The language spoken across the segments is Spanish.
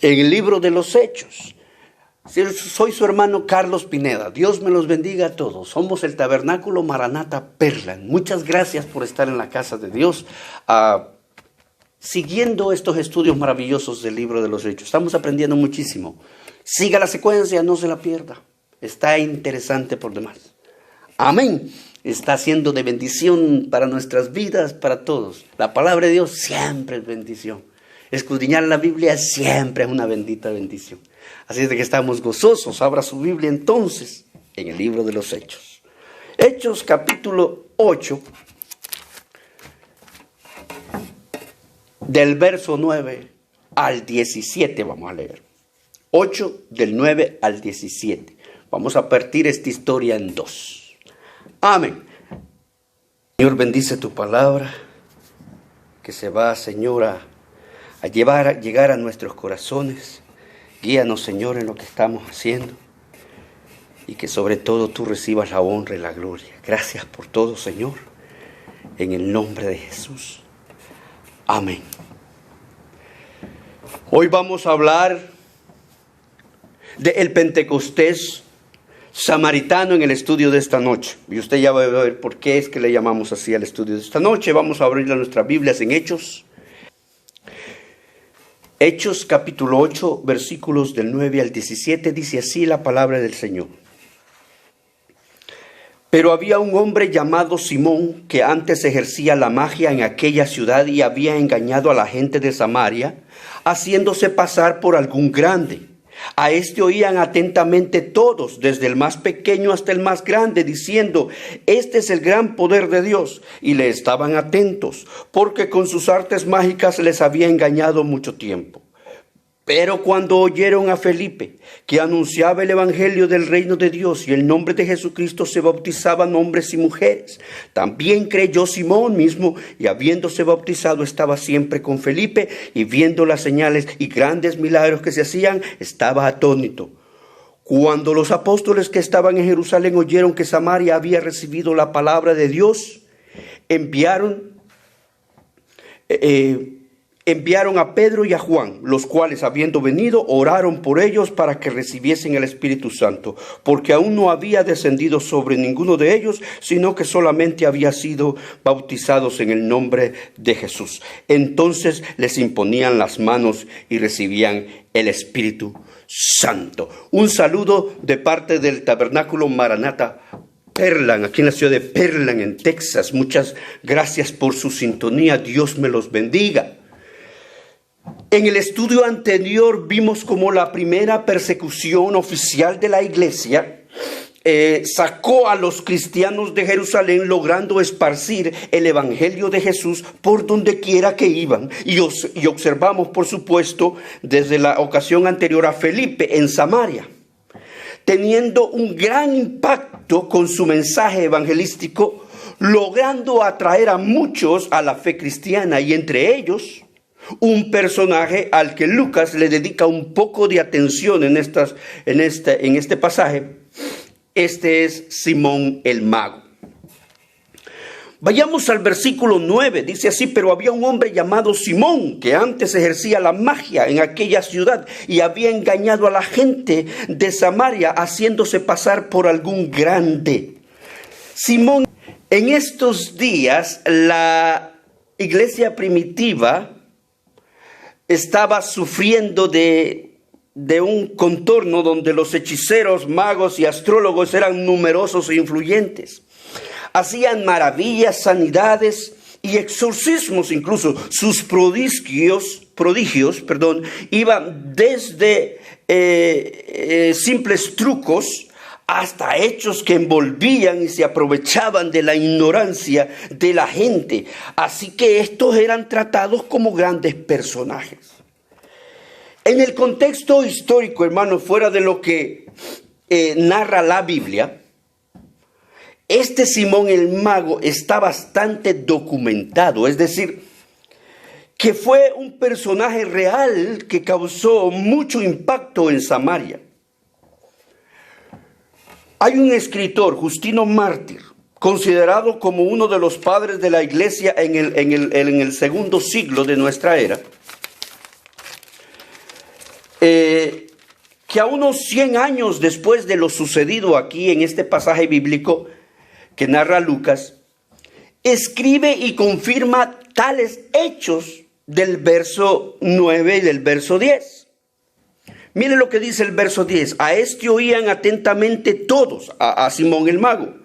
en el libro de los Hechos. Soy su hermano Carlos Pineda. Dios me los bendiga a todos. Somos el Tabernáculo Maranata Perlan. Muchas gracias por estar en la casa de Dios, siguiendo estos estudios maravillosos del libro de los Hechos. Estamos aprendiendo muchísimo. Siga la secuencia, no se la pierda. Está interesante por demás. Amén. Está siendo de bendición para nuestras vidas, para todos. La palabra de Dios siempre es bendición. Escudriñar la Biblia siempre es una bendita bendición. Así es de que estamos gozosos. Abra su Biblia entonces en el libro de los Hechos. Hechos capítulo 8, del verso 9 al 17 vamos a leer. 8 del 9 al 17. Vamos a partir esta historia en dos. Amén. Señor, bendice tu palabra, que se va, Señor, a llegar a nuestros corazones. Guíanos, Señor, en lo que estamos haciendo. Y que sobre todo tú recibas la honra y la gloria. Gracias por todo, Señor. En el nombre de Jesús. Amén. Hoy vamos a hablar del Pentecostés samaritano en el estudio de esta noche. Y usted ya va a ver por qué es que le llamamos así al estudio de esta noche. Vamos a abrir nuestras Biblias en Hechos. Hechos capítulo 8, versículos del 9 al 17, dice así la palabra del Señor. Pero había un hombre llamado Simón que antes ejercía la magia en aquella ciudad y había engañado a la gente de Samaria, haciéndose pasar por algún grande. A este oían atentamente todos, desde el más pequeño hasta el más grande, diciendo: este es el gran poder de Dios. Y le estaban atentos, porque con sus artes mágicas les había engañado mucho tiempo. Pero cuando oyeron a Felipe, que anunciaba el evangelio del reino de Dios y el nombre de Jesucristo se bautizaban hombres y mujeres, también creyó Simón mismo, y habiéndose bautizado estaba siempre con Felipe, y viendo las señales y grandes milagros que se hacían, estaba atónito. Cuando los apóstoles que estaban en Jerusalén oyeron que Samaria había recibido la palabra de Dios, enviaron a Pedro y a Juan, los cuales, habiendo venido, oraron por ellos para que recibiesen el Espíritu Santo, porque aún no había descendido sobre ninguno de ellos, sino que solamente había sido bautizados en el nombre de Jesús. Entonces les imponían las manos y recibían el Espíritu Santo. Un saludo de parte del Tabernáculo Maranata Perlan, aquí en la ciudad de Perlan, en Texas. Muchas gracias por su sintonía. Dios me los bendiga. En el estudio anterior vimos cómo la primera persecución oficial de la iglesia sacó a los cristianos de Jerusalén, logrando esparcir el evangelio de Jesús por donde quiera que iban. Y observamos, por supuesto, desde la ocasión anterior a Felipe en Samaria, teniendo un gran impacto con su mensaje evangelístico, logrando atraer a muchos a la fe cristiana, y entre ellos un personaje al que Lucas le dedica un poco de atención en este pasaje. Este es Simón el mago. Vayamos al versículo 9, dice así: pero había un hombre llamado Simón que antes ejercía la magia en aquella ciudad y había engañado a la gente de Samaria, haciéndose pasar por algún grande. Simón, en estos días la iglesia primitiva estaba sufriendo de un contorno donde los hechiceros, magos y astrólogos eran numerosos e influyentes. Hacían maravillas, sanidades y exorcismos incluso. Sus prodigios, iban desde simples trucos hasta hechos que envolvían y se aprovechaban de la ignorancia de la gente. Así que estos eran tratados como grandes personajes. En el contexto histórico, hermanos, fuera de lo que narra la Biblia, este Simón el mago está bastante documentado. Es decir, que fue un personaje real que causó mucho impacto en Samaria. Hay un escritor, Justino Mártir, considerado como uno de los padres de la iglesia en el segundo siglo de nuestra era. que a unos 100 años después de lo sucedido aquí en este pasaje bíblico que narra Lucas, escribe y confirma tales hechos del verso 9 y del verso 10. Mire lo que dice el verso 10. A este oían atentamente todos, a Simón el mago,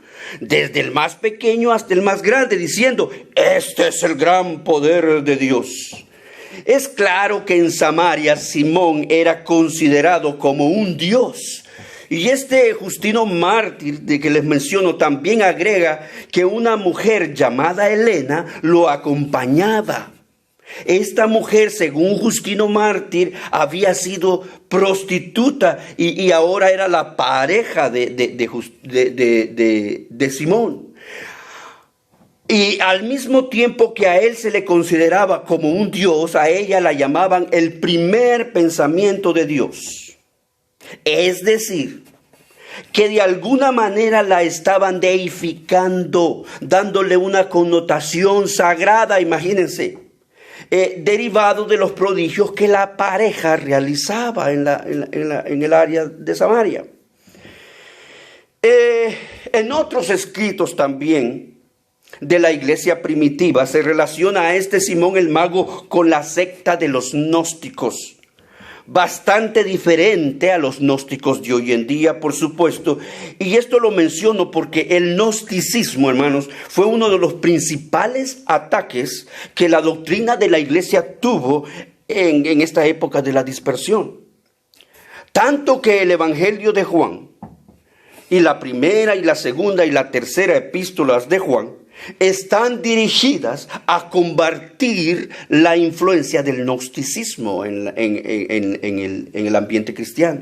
desde el más pequeño hasta el más grande, diciendo: este es el gran poder de Dios. Es claro que en Samaria Simón era considerado como un dios. Y este Justino mártir de que les menciono también agrega que una mujer llamada Helena lo acompañaba. Esta mujer, según Justino mártir, había sido prostituta y ahora era la pareja de Simón. Y al mismo tiempo que a él se le consideraba como un dios, a ella la llamaban el primer pensamiento de Dios. Es decir, que de alguna manera la estaban deificando, dándole una connotación sagrada, imagínense, derivado de los prodigios que la pareja realizaba en el área de Samaria. En otros escritos también de la iglesia primitiva se relaciona a este Simón el mago con la secta de los gnósticos, bastante diferente a los gnósticos de hoy en día, por supuesto. Y esto lo menciono porque el gnosticismo, hermanos, fue uno de los principales ataques que la doctrina de la iglesia tuvo en esta época de la dispersión. Tanto que el Evangelio de Juan y la primera y la segunda y la tercera epístolas de Juan están dirigidas a combatir la influencia del gnosticismo en el ambiente cristiano.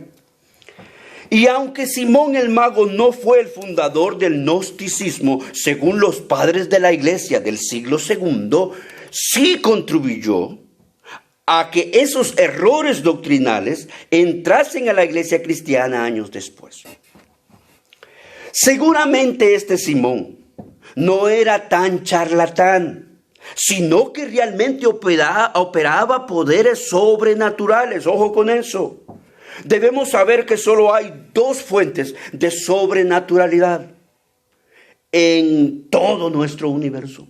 Y aunque Simón el mago no fue el fundador del gnosticismo, según los padres de la iglesia del siglo II, sí contribuyó a que esos errores doctrinales entrasen a la iglesia cristiana años después. Seguramente este Simón no era tan charlatán, sino que realmente operaba poderes sobrenaturales. Ojo con eso. Debemos saber que solo hay dos fuentes de sobrenaturalidad en todo nuestro universo.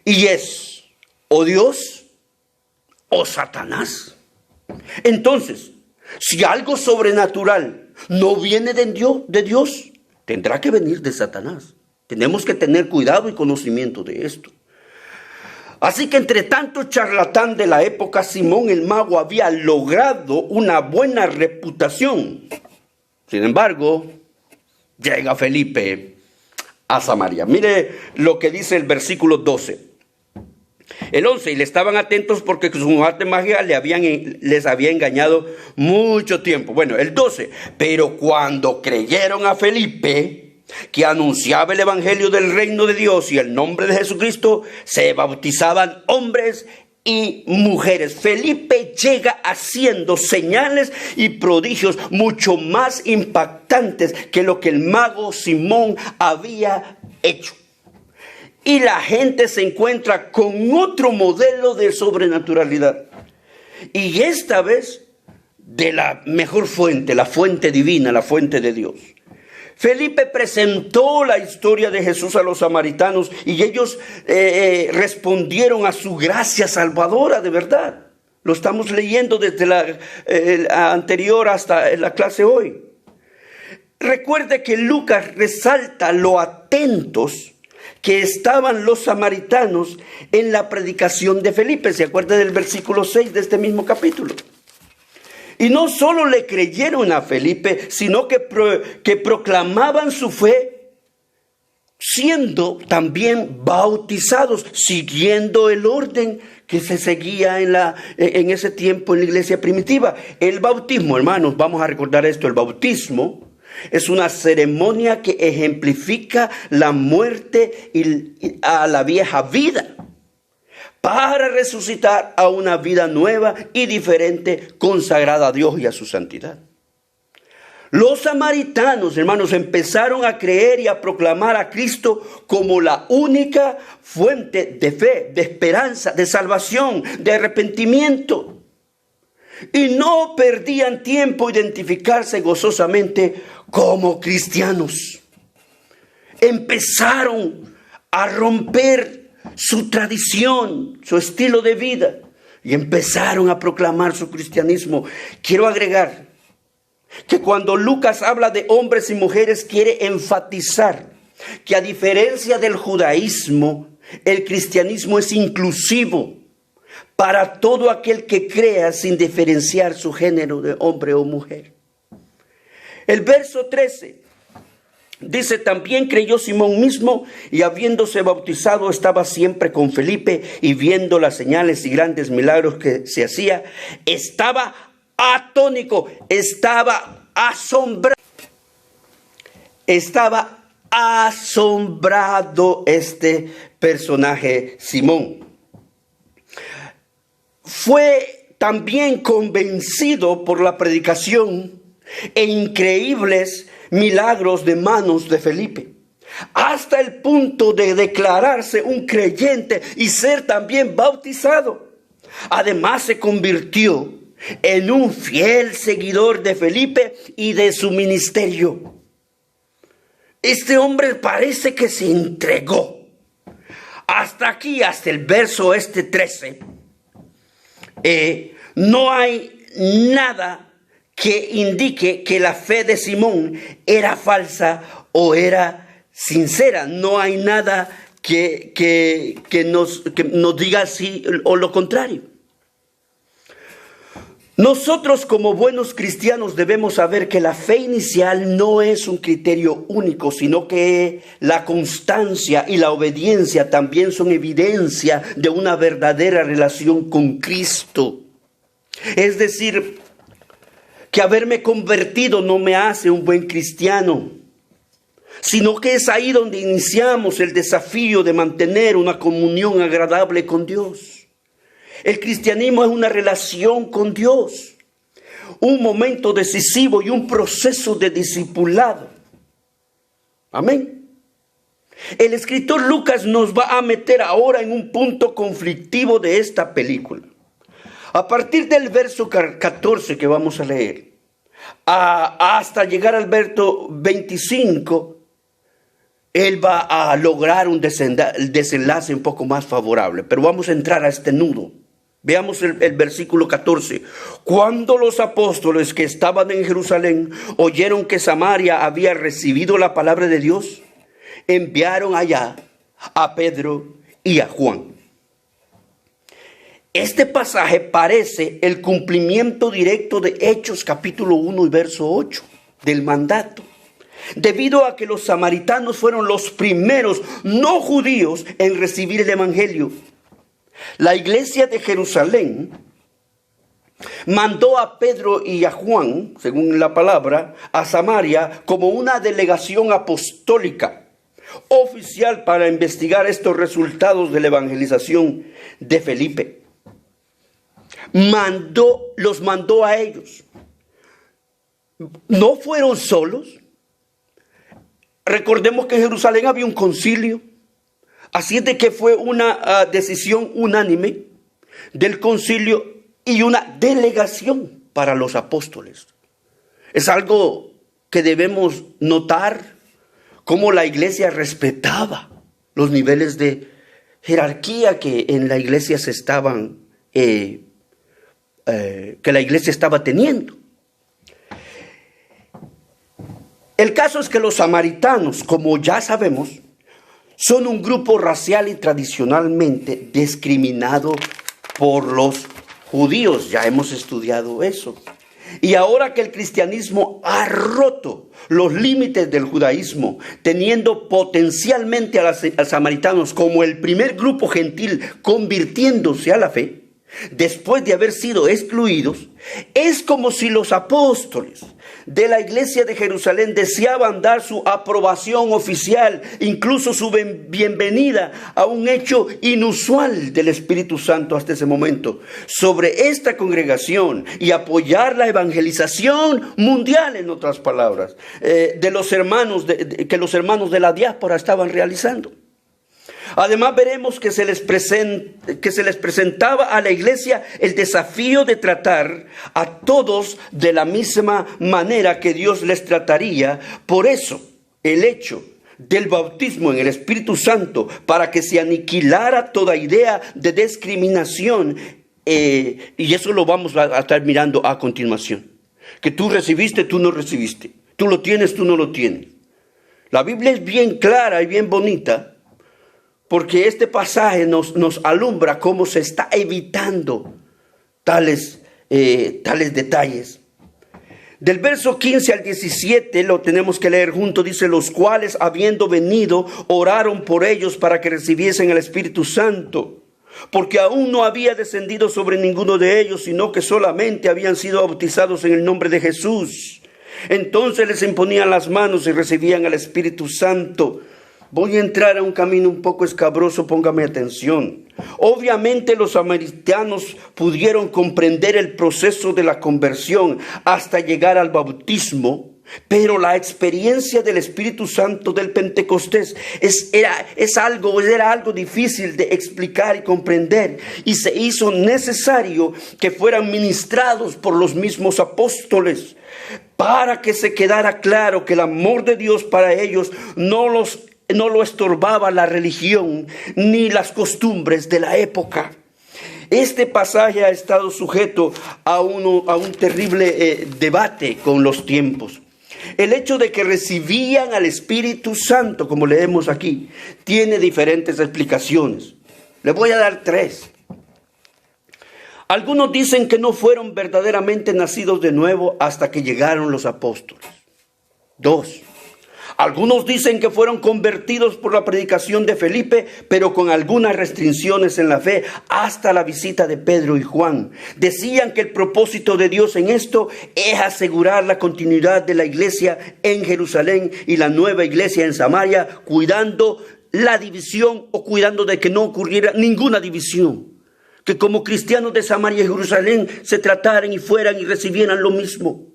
Y es o Dios o Satanás. Entonces, si algo sobrenatural no viene de Dios, tendrá que venir de Satanás. Tenemos que tener cuidado y conocimiento de esto. Así que entre tanto charlatán de la época, Simón el mago había logrado una buena reputación. Sin embargo, llega Felipe a Samaria. Mire lo que dice el versículo 12. El 11, y le estaban atentos porque su arte magia les había engañado mucho tiempo. Bueno, el 12, pero cuando creyeron a Felipe, que anunciaba el evangelio del reino de Dios y el nombre de Jesucristo, se bautizaban hombres y mujeres. Felipe llega haciendo señales y prodigios mucho más impactantes que lo que el mago Simón había hecho. Y la gente se encuentra con otro modelo de sobrenaturalidad. Y esta vez de la mejor fuente, la fuente divina, la fuente de Dios. Felipe presentó la historia de Jesús a los samaritanos y ellos respondieron a su gracia salvadora de verdad. Lo estamos leyendo desde la anterior hasta la clase hoy. Recuerde que Lucas resalta lo atentos que estaban los samaritanos en la predicación de Felipe. ¿Se acuerda del versículo 6 de este mismo capítulo? Y no solo le creyeron a Felipe, sino que proclamaban su fe siendo también bautizados, siguiendo el orden que se seguía en ese tiempo en la iglesia primitiva. El bautismo, hermanos, vamos a recordar esto, el bautismo es una ceremonia que ejemplifica la muerte a la vieja vida, para resucitar a una vida nueva y diferente, consagrada a Dios y a su santidad. Los samaritanos, hermanos, empezaron a creer y a proclamar a Cristo como la única fuente de fe, de esperanza, de salvación, de arrepentimiento. y no perdían tiempo identificarse gozosamente como cristianos. Empezaron a romper su tradición, su estilo de vida, y empezaron a proclamar su cristianismo. Quiero agregar que cuando Lucas habla de hombres y mujeres, quiere enfatizar que a diferencia del judaísmo, el cristianismo es inclusivo para todo aquel que crea sin diferenciar su género de hombre o mujer. El verso 13 dice: también creyó Simón mismo, y habiéndose bautizado estaba siempre con Felipe, y viendo las señales y grandes milagros que se hacía, estaba atónico, estaba asombrado. Estaba asombrado este personaje Simón. Fue también convencido por la predicación e increíbles milagros de manos de Felipe, hasta el punto de declararse un creyente y ser también bautizado. Además, se convirtió en un fiel seguidor de Felipe y de su ministerio. Este hombre parece que se entregó. Hasta aquí, hasta el verso 13, no hay nada que indique que la fe de Simón era falsa o era sincera. No hay nada que nos diga sí o lo contrario. Nosotros, como buenos cristianos, debemos saber que la fe inicial no es un criterio único, sino que la constancia y la obediencia también son evidencia de una verdadera relación con Cristo. Es decir, que haberme convertido no me hace un buen cristiano, sino que es ahí donde iniciamos el desafío de mantener una comunión agradable con Dios. El cristianismo es una relación con Dios, un momento decisivo y un proceso de discipulado. Amén. El escritor Lucas nos va a meter ahora en un punto conflictivo de esta película. A partir del verso 14 que vamos a leer, hasta llegar al verso 25, él va a lograr un desenlace un poco más favorable. Pero vamos a entrar a este nudo. Veamos el versículo 14. Cuando los apóstoles que estaban en Jerusalén oyeron que Samaria había recibido la palabra de Dios, enviaron allá a Pedro y a Juan. Este pasaje parece el cumplimiento directo de Hechos capítulo 1 y verso 8 del mandato, debido a que los samaritanos fueron los primeros no judíos en recibir el evangelio. La iglesia de Jerusalén mandó a Pedro y a Juan, según la palabra, a Samaria como una delegación apostólica oficial para investigar estos resultados de la evangelización de Felipe. Los mandó a ellos. No fueron solos. Recordemos que en Jerusalén había un concilio. Así es de que fue una decisión unánime del concilio y una delegación para los apóstoles. Es algo que debemos notar, cómo la iglesia respetaba los niveles de jerarquía que en la iglesia que la iglesia estaba teniendo. El caso es que los samaritanos, como ya sabemos, son un grupo racial y tradicionalmente discriminado por los judíos. Ya hemos estudiado eso. Y ahora que el cristianismo ha roto los límites del judaísmo, teniendo potencialmente a los samaritanos como el primer grupo gentil convirtiéndose a la fe, después de haber sido excluidos, es como si los apóstoles de la iglesia de Jerusalén deseaban dar su aprobación oficial, incluso su bienvenida a un hecho inusual del Espíritu Santo hasta ese momento sobre esta congregación y apoyar la evangelización mundial, en otras palabras, de los hermanos que los hermanos de la diáspora estaban realizando. Además veremos que se les presentaba a la iglesia el desafío de tratar a todos de la misma manera que Dios les trataría. Por eso, el hecho del bautismo en el Espíritu Santo, para que se aniquilara toda idea de discriminación, y eso lo vamos a estar mirando a continuación. Que tú recibiste, tú no recibiste. Tú lo tienes, tú no lo tienes. La Biblia es bien clara y bien bonita, porque este pasaje nos alumbra cómo se está evitando tales detalles. Del verso 15 al 17 lo tenemos que leer juntos. Dice: los cuales, habiendo venido, oraron por ellos para que recibiesen el Espíritu Santo, porque aún no había descendido sobre ninguno de ellos, sino que solamente habían sido bautizados en el nombre de Jesús. Entonces les imponían las manos y recibían el Espíritu Santo. Voy a entrar a un camino un poco escabroso, póngame atención. Obviamente los samaritanos pudieron comprender el proceso de la conversión hasta llegar al bautismo, pero la experiencia del Espíritu Santo del Pentecostés era algo difícil de explicar y comprender, y se hizo necesario que fueran ministrados por los mismos apóstoles para que se quedara claro que el amor de Dios para ellos no lo estorbaba la religión ni las costumbres de la época. Este pasaje ha estado sujeto a un terrible debate con los tiempos. El hecho de que recibían al Espíritu Santo, como leemos aquí, tiene diferentes explicaciones. Le voy a dar 3. Algunos dicen que no fueron verdaderamente nacidos de nuevo hasta que llegaron los apóstoles. 2. Algunos dicen que fueron convertidos por la predicación de Felipe, pero con algunas restricciones en la fe, hasta la visita de Pedro y Juan. Decían que el propósito de Dios en esto es asegurar la continuidad de la iglesia en Jerusalén y la nueva iglesia en Samaria, cuidando la división o cuidando de que no ocurriera ninguna división. Que como cristianos de Samaria y Jerusalén se trataran y fueran y recibieran lo mismo.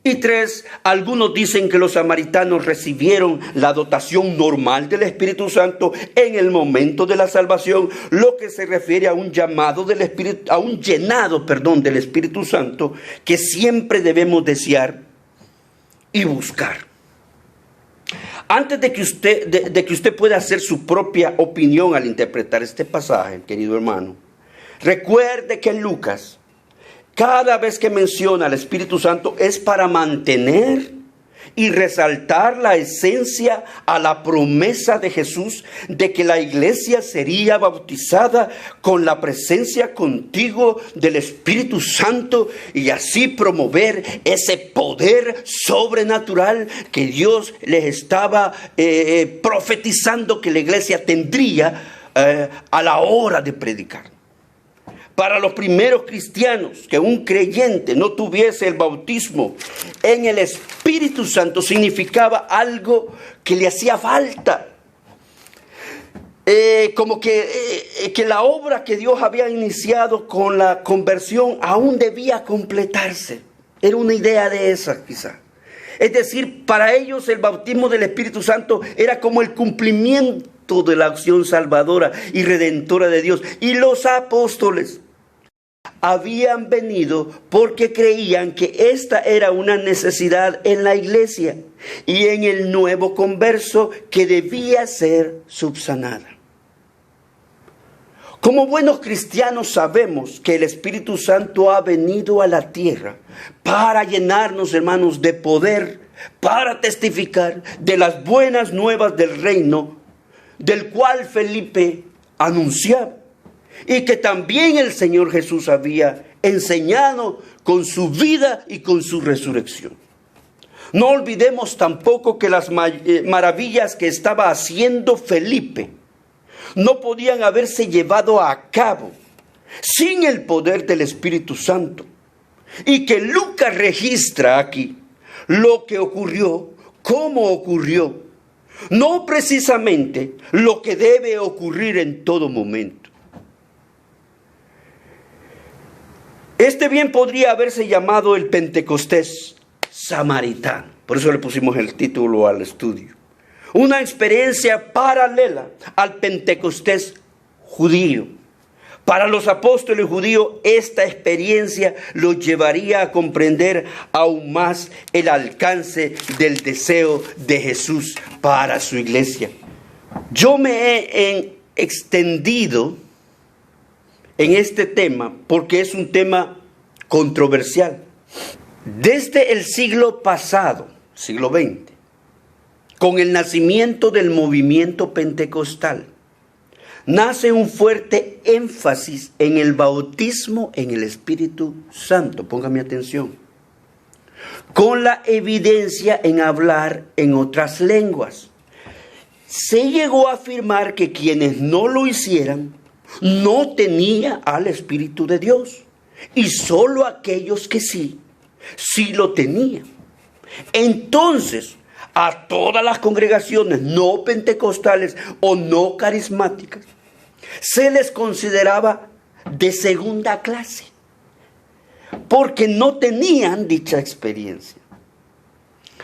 Y 3, algunos dicen que los samaritanos recibieron la dotación normal del Espíritu Santo en el momento de la salvación, lo que se refiere a un llamado del Espíritu, a un llenado, del Espíritu Santo, que siempre debemos desear y buscar. Antes de que usted pueda hacer su propia opinión al interpretar este pasaje, querido hermano, recuerde que en Lucas, cada vez que menciona al Espíritu Santo es para mantener y resaltar la esencia a la promesa de Jesús de que la iglesia sería bautizada con la presencia contigo del Espíritu Santo, y así promover ese poder sobrenatural que Dios les estaba profetizando que la iglesia tendría a la hora de predicar. Para los primeros cristianos, que un creyente no tuviese el bautismo en el Espíritu Santo significaba algo que le hacía falta. Como que la obra que Dios había iniciado con la conversión aún debía completarse. Era una idea de esa quizá. Es decir, para ellos el bautismo del Espíritu Santo era como el cumplimiento de la acción salvadora y redentora de Dios. Y los apóstoles habían venido porque creían que esta era una necesidad en la iglesia y en el nuevo converso que debía ser subsanada. Como buenos cristianos sabemos que el Espíritu Santo ha venido a la tierra para llenarnos, hermanos, de poder, para testificar de las buenas nuevas del reino, del cual Felipe anunciaba, y que también el Señor Jesús había enseñado con su vida y con su resurrección. No olvidemos tampoco que las maravillas que estaba haciendo Felipe no podían haberse llevado a cabo sin el poder del Espíritu Santo. Y que Lucas registra aquí lo que ocurrió, cómo ocurrió, no precisamente lo que debe ocurrir en todo momento. Este bien podría haberse llamado el Pentecostés samaritano. Por eso le pusimos el título al estudio. una experiencia paralela al Pentecostés judío. Para los apóstoles judíos, esta experiencia los llevaría a comprender aún más el alcance del deseo de Jesús para su iglesia. Yo me he extendido en este tema porque es un tema controversial. Desde el siglo pasado, siglo XX, con el nacimiento del movimiento pentecostal, nace un fuerte énfasis en el bautismo en el Espíritu Santo. Póngame atención. Con la evidencia en hablar en otras lenguas. Se llegó a afirmar que quienes no lo hicieran no tenían al Espíritu de Dios. Y solo aquellos que sí lo tenían. Entonces, a todas las congregaciones no pentecostales o no carismáticas, se les consideraba de segunda clase, porque no tenían dicha experiencia.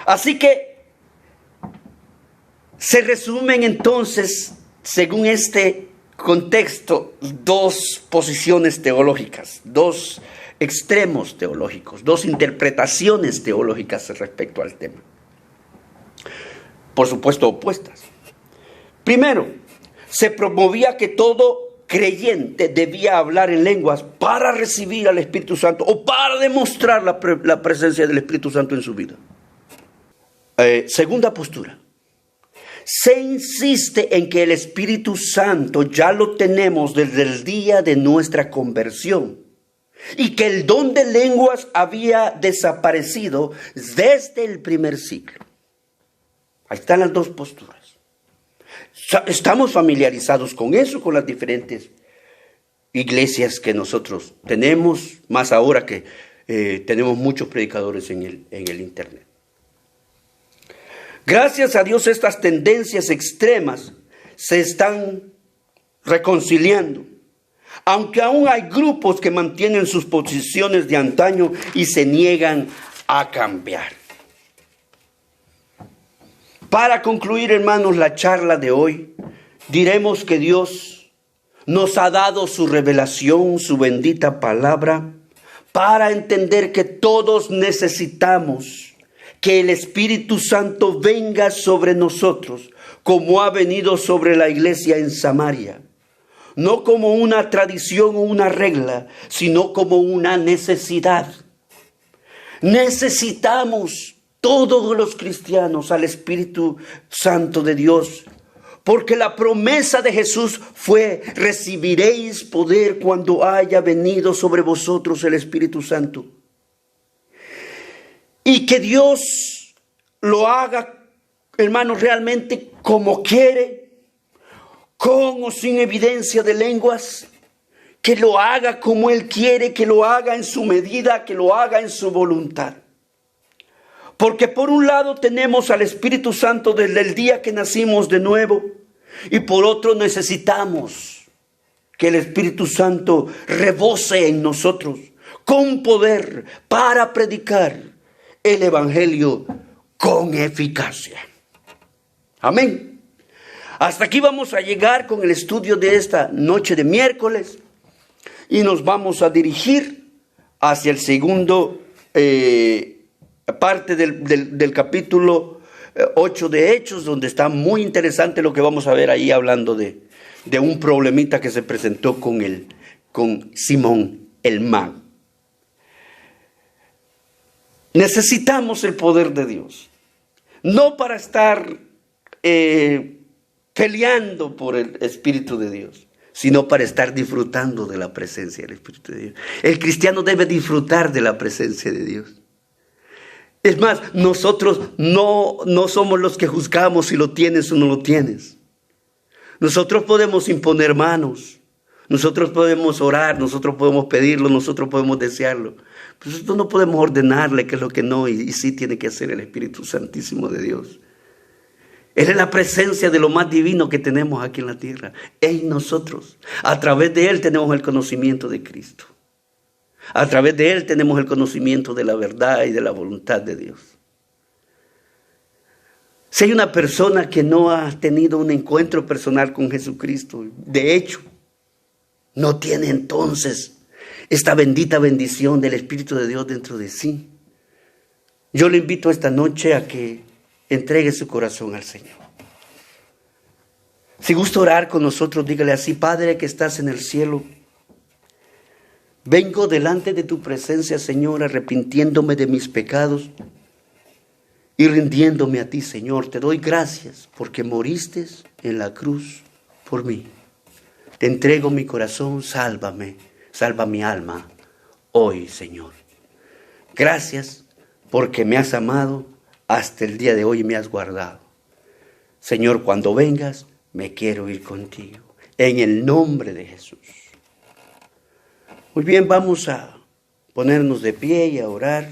Así que se resumen entonces, según este contexto, dos posiciones teológicas, dos extremos teológicos, dos interpretaciones teológicas respecto al tema. Por supuesto, opuestas. Primero, se promovía que todo creyente debía hablar en lenguas para recibir al Espíritu Santo o para demostrar la presencia del Espíritu Santo en su vida. Segunda postura. Se insiste en que el Espíritu Santo ya lo tenemos desde el día de nuestra conversión y que el don de lenguas había desaparecido desde el primer siglo. Ahí están las dos posturas. Estamos familiarizados con eso, con las diferentes iglesias que nosotros tenemos, más ahora que tenemos muchos predicadores en el internet. Gracias a Dios, estas tendencias extremas se están reconciliando, aunque aún hay grupos que mantienen sus posiciones de antaño y se niegan a cambiar. Para concluir, hermanos, la charla de hoy, diremos que Dios nos ha dado su revelación, su bendita palabra, para entender que todos necesitamos que el Espíritu Santo venga sobre nosotros, como ha venido sobre la iglesia en Samaria. No como una tradición o una regla, sino como una necesidad. Necesitamos todos los cristianos al Espíritu Santo de Dios, porque la promesa de Jesús fue: recibiréis poder cuando haya venido sobre vosotros el Espíritu Santo. Y que Dios lo haga, hermanos, realmente como quiere, con o sin evidencia de lenguas, que lo haga como Él quiere, que lo haga en su medida, que lo haga en su voluntad. Porque por un lado tenemos al Espíritu Santo desde el día que nacimos de nuevo, y por otro necesitamos que el Espíritu Santo rebose en nosotros con poder para predicar el Evangelio con eficacia. Amén. Hasta aquí vamos a llegar con el estudio de esta noche de miércoles y nos vamos a dirigir hacia el segundo parte del capítulo 8 de Hechos, donde está muy interesante lo que vamos a ver ahí, hablando de un problemita que se presentó con Simón el mago. Necesitamos el poder de Dios, no para estar peleando por el Espíritu de Dios, sino para estar disfrutando de la presencia del Espíritu de Dios. El cristiano debe disfrutar de la presencia de Dios. Es más, nosotros no somos los que juzgamos si lo tienes o no lo tienes. Nosotros podemos imponer manos, nosotros podemos orar, nosotros podemos pedirlo, nosotros podemos desearlo. Pero nosotros no podemos ordenarle qué es lo que no, y sí tiene que hacer el Espíritu Santísimo de Dios. Él es la presencia de lo más divino que tenemos aquí en la tierra, en nosotros. A través de Él tenemos el conocimiento de Cristo. A través de Él tenemos el conocimiento de la verdad y de la voluntad de Dios. Si hay una persona que no ha tenido un encuentro personal con Jesucristo, de hecho, no tiene entonces esta bendita bendición del Espíritu de Dios dentro de sí, yo le invito esta noche a que entregue su corazón al Señor. Si gusta orar con nosotros, dígale así: Padre que estás en el cielo, vengo delante de tu presencia, Señor, arrepintiéndome de mis pecados y rindiéndome a ti, Señor. Te doy gracias porque moriste en la cruz por mí. Te entrego mi corazón, sálvame, salva mi alma hoy, Señor. Gracias porque me has amado hasta el día de hoy y me has guardado. Señor, cuando vengas, me quiero ir contigo. En el nombre de Jesús. Muy bien, vamos a ponernos de pie y a orar.